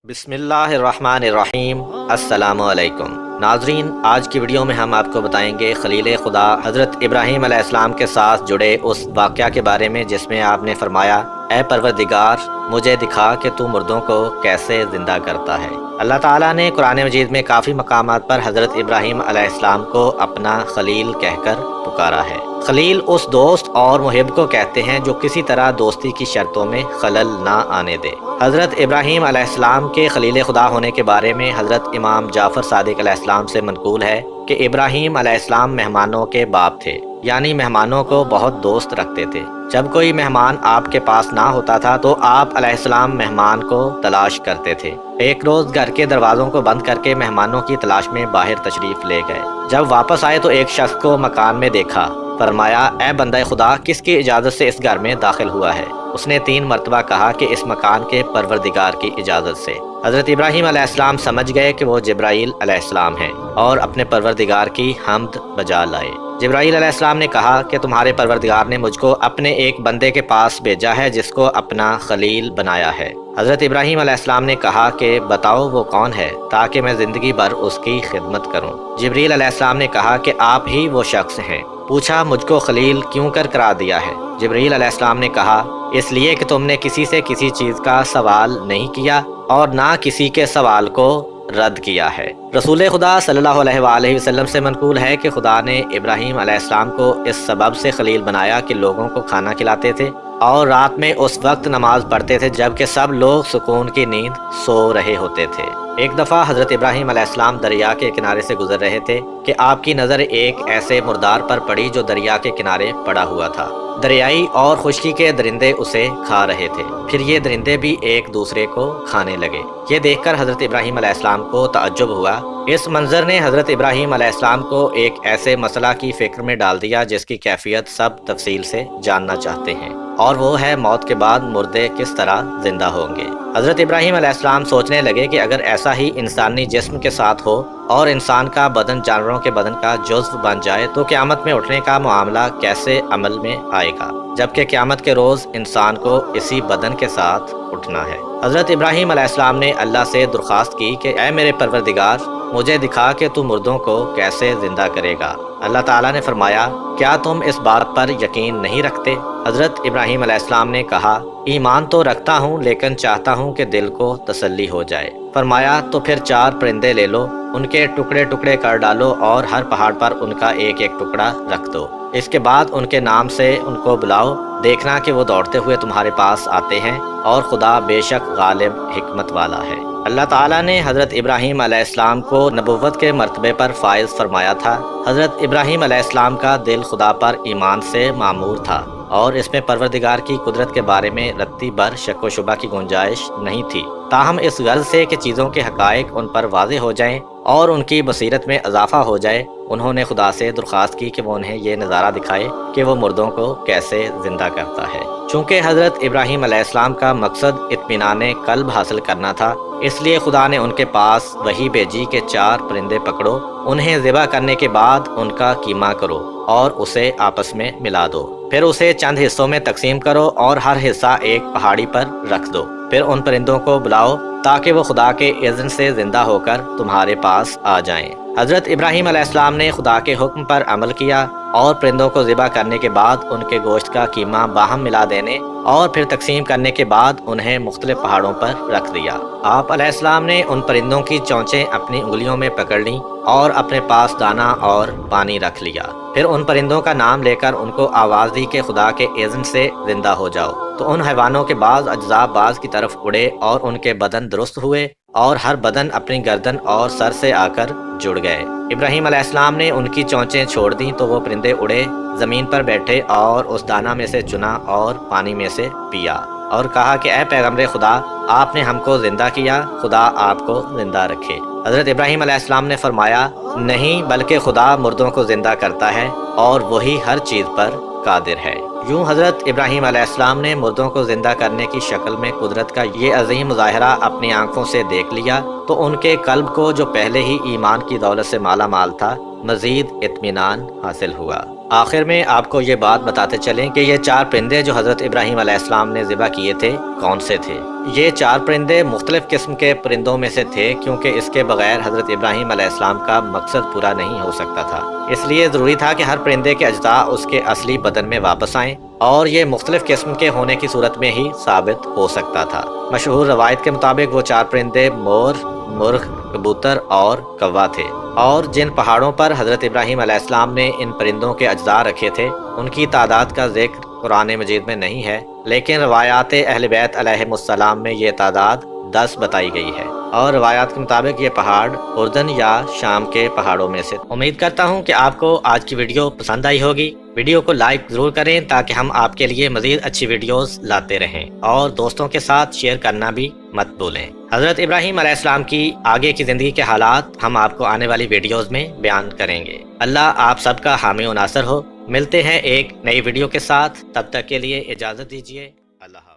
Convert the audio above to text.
بسم اللہ الرحمن الرحیم۔ السلام علیکم ناظرین، آج کی ویڈیو میں ہم آپ کو بتائیں گے خلیل خدا حضرت ابراہیم علیہ السلام کے ساتھ جڑے اس واقعہ کے بارے میں جس میں آپ نے فرمایا، اے پروردگار مجھے دکھا کہ تو مردوں کو کیسے زندہ کرتا ہے۔ اللہ تعالیٰ نے قرآن مجید میں کافی مقامات پر حضرت ابراہیم علیہ السلام کو اپنا خلیل کہہ کر پکارا ہے۔ خلیل اس دوست اور محب کو کہتے ہیں جو کسی طرح دوستی کی شرطوں میں خلل نہ آنے دے۔ حضرت ابراہیم علیہ السلام کے خلیل خدا ہونے کے بارے میں حضرت امام جعفر صادق علیہ السلام سے منقول ہے کہ ابراہیم علیہ السلام مہمانوں کے باپ تھے، یعنی مہمانوں کو بہت دوست رکھتے تھے۔ جب کوئی مہمان آپ کے پاس نہ ہوتا تھا تو آپ علیہ السلام مہمان کو تلاش کرتے تھے۔ ایک روز گھر کے دروازوں کو بند کر کے مہمانوں کی تلاش میں باہر تشریف لے گئے۔ جب واپس آئے تو ایک شخص کو مکان میں دیکھا۔ فرمایا، اے بندہ خدا، کس کی اجازت سے اس گھر میں داخل ہوا ہے؟ اس نے 3 مرتبہ کہا کہ اس مکان کے پروردگار کی اجازت سے۔ حضرت ابراہیم علیہ السلام سمجھ گئے کہ وہ جبرائیل علیہ السلام ہیں اور اپنے پروردگار کی حمد بجا لائے۔ جبرائیل علیہ السلام نے کہا کہ تمہارے پروردگار نے مجھ کو اپنے ایک بندے کے پاس بھیجا ہے جس کو اپنا خلیل بنایا ہے۔ حضرت ابراہیم علیہ السلام نے کہا کہ بتاؤ وہ کون ہے تاکہ میں زندگی بھر اس کی خدمت کروں۔ جبریل علیہ السلام نے کہا کہ آپ ہی وہ شخص ہیں۔ پوچھا، مجھ کو خلیل کیوں کر قرار دیا ہے؟ جبریل علیہ السلام نے کہا، اس لیے کہ تم نے کسی سے کسی چیز کا سوال نہیں کیا اور نہ کسی کے سوال کو رد کیا ہے۔ رسول خدا صلی اللہ علیہ وآلہ وسلم سے منقول ہے کہ خدا نے ابراہیم علیہ السلام کو اس سبب سے خلیل بنایا کہ لوگوں کو کھانا کھلاتے تھے اور رات میں اس وقت نماز پڑھتے تھے جبکہ سب لوگ سکون کی نیند سو رہے ہوتے تھے۔ ایک دفعہ حضرت ابراہیم علیہ السلام دریا کے کنارے سے گزر رہے تھے کہ آپ کی نظر ایک ایسے مردار پر پڑی جو دریا کے کنارے پڑا ہوا تھا۔ دریائی اور خشکی کے درندے اسے کھا رہے تھے، پھر یہ درندے بھی ایک دوسرے کو کھانے لگے۔ یہ دیکھ کر حضرت ابراہیم علیہ السلام کو تعجب ہوا۔ اس منظر نے حضرت ابراہیم علیہ السلام کو ایک ایسے مسئلہ کی فکر میں ڈال دیا جس کی کیفیت سب تفصیل سے جاننا چاہتے ہیں، اور وہ ہے موت کے بعد مردے کس طرح زندہ ہوں گے۔ حضرت ابراہیم علیہ السلام سوچنے لگے کہ اگر ایسا ہی انسانی جسم کے ساتھ ہو اور انسان کا بدن جانوروں کے بدن کا جزو بن جائے تو قیامت میں اٹھنے کا معاملہ کیسے عمل میں آئے گا، جبکہ قیامت کے روز انسان کو اسی بدن کے ساتھ اٹھنا ہے۔ حضرت ابراہیم علیہ السلام نے اللہ سے درخواست کی کہ اے میرے پروردگار مجھے دکھا کہ تو مردوں کو کیسے زندہ کرے گا۔ اللہ تعالیٰ نے فرمایا، کیا تم اس بات پر یقین نہیں رکھتے؟ حضرت ابراہیم علیہ السلام نے کہا، ایمان تو رکھتا ہوں لیکن چاہتا ہوں کہ دل کو تسلی ہو جائے۔ فرمایا، تو پھر 4 پرندے لے لو، ان کے ٹکڑے ٹکڑے کر ڈالو اور ہر پہاڑ پر ان کا ایک ایک ٹکڑا رکھ دو۔ اس کے بعد ان کے نام سے ان کو بلاؤ، دیکھنا کہ وہ دوڑتے ہوئے تمہارے پاس آتے ہیں، اور خدا بے شک غالب حکمت والا ہے۔ اللہ تعالیٰ نے حضرت ابراہیم علیہ السلام کو نبوت کے مرتبے پر فائز فرمایا تھا۔ حضرت ابراہیم علیہ السلام کا دل خدا پر ایمان سے معمور تھا اور اس میں پروردگار کی قدرت کے بارے میں رتی بھر شک و شبہ کی گنجائش نہیں تھی، تاہم اس غرض سے کہ چیزوں کے حقائق ان پر واضح ہو جائیں اور ان کی بصیرت میں اضافہ ہو جائے، انہوں نے خدا سے درخواست کی کہ وہ انہیں یہ نظارہ دکھائے کہ وہ مردوں کو کیسے زندہ کرتا ہے۔ چونکہ حضرت ابراہیم علیہ السلام کا مقصد اطمینان قلب حاصل کرنا تھا، اس لیے خدا نے ان کے پاس وحی بھیجی کہ 4 پرندے پکڑو، انہیں ذبح کرنے کے بعد ان کا قیمہ کرو اور اسے آپس میں ملا دو، پھر اسے چند حصوں میں تقسیم کرو اور ہر حصہ ایک پہاڑی پر رکھ دو۔ پھر ان پرندوں کو بلاؤ تاکہ وہ خدا کے اذن سے زندہ ہو کر تمہارے پاس آ جائیں۔ حضرت ابراہیم علیہ السلام نے خدا کے حکم پر عمل کیا اور پرندوں کو ذبح کرنے کے بعد ان کے گوشت کا قیمہ باہم ملا دینے اور پھر تقسیم کرنے کے بعد انہیں مختلف پہاڑوں پر رکھ دیا۔ آپ علیہ السلام نے ان پرندوں کی چونچیں اپنی انگلیوں میں پکڑ لیں اور اپنے پاس دانہ اور پانی رکھ لیا۔ پھر ان پرندوں کا نام لے کر ان کو آواز دی کہ خدا کے اذن سے زندہ ہو جاؤ، تو ان حیوانوں کے بعض اجزاء بعض کی طرف اڑے اور ان کے بدن درست ہوئے اور ہر بدن اپنی گردن اور سر سے آ کر جڑ گئے۔ ابراہیم علیہ السلام نے ان کی چونچیں چھوڑ دیں تو وہ پرندے اڑے، زمین پر بیٹھے اور اس دانہ میں سے چنا اور پانی میں سے پیا، اور کہا کہ اے پیغمبر خدا، آپ نے ہم کو زندہ کیا، خدا آپ کو زندہ رکھے۔ حضرت ابراہیم علیہ السلام نے فرمایا، نہیں بلکہ خدا مردوں کو زندہ کرتا ہے اور وہی ہر چیز پر قادر ہے۔ یوں حضرت ابراہیم علیہ السلام نے مردوں کو زندہ کرنے کی شکل میں قدرت کا یہ عظیم مظاہرہ اپنی آنکھوں سے دیکھ لیا تو ان کے قلب کو جو پہلے ہی ایمان کی دولت سے مالا مال تھا مزید اطمینان حاصل ہوا۔ آخر میں آپ کو یہ بات بتاتے چلیں کہ یہ 4 پرندے جو حضرت ابراہیم علیہ السلام نے ذبح کیے تھے کون سے تھے۔ یہ 4 پرندے مختلف قسم کے پرندوں میں سے تھے، کیونکہ اس کے بغیر حضرت ابراہیم علیہ السلام کا مقصد پورا نہیں ہو سکتا تھا۔ اس لیے ضروری تھا کہ ہر پرندے کے اجزاء اس کے اصلی بدن میں واپس آئیں، اور یہ مختلف قسم کے ہونے کی صورت میں ہی ثابت ہو سکتا تھا۔ مشہور روایت کے مطابق وہ 4 پرندے مور، مرغ، کبوتر اور کوا تھے، اور جن پہاڑوں پر حضرت ابراہیم علیہ السلام نے ان پرندوں کے اجزاء رکھے تھے ان کی تعداد کا ذکر قرآن مجید میں نہیں ہے، لیکن روایات اہل بیت علیہم السلام میں یہ تعداد 10 بتائی گئی ہے، اور روایات کے مطابق یہ پہاڑ اردن یا شام کے پہاڑوں میں سے۔ امید کرتا ہوں کہ آپ کو آج کی ویڈیو پسند آئی ہوگی۔ ویڈیو کو لائک ضرور کریں تاکہ ہم آپ کے لیے مزید اچھی ویڈیوز لاتے رہیں، اور دوستوں کے ساتھ شیئر کرنا بھی مت بھولیں۔ حضرت ابراہیم علیہ السلام کی آگے کی زندگی کے حالات ہم آپ کو آنے والی ویڈیوز میں بیان کریں گے۔ اللہ آپ سب کا حامی و ناصر ہو۔ ملتے ہیں ایک نئی ویڈیو کے ساتھ، تب تک کے لیے اجازت دیجیے۔ اللہ حافظ۔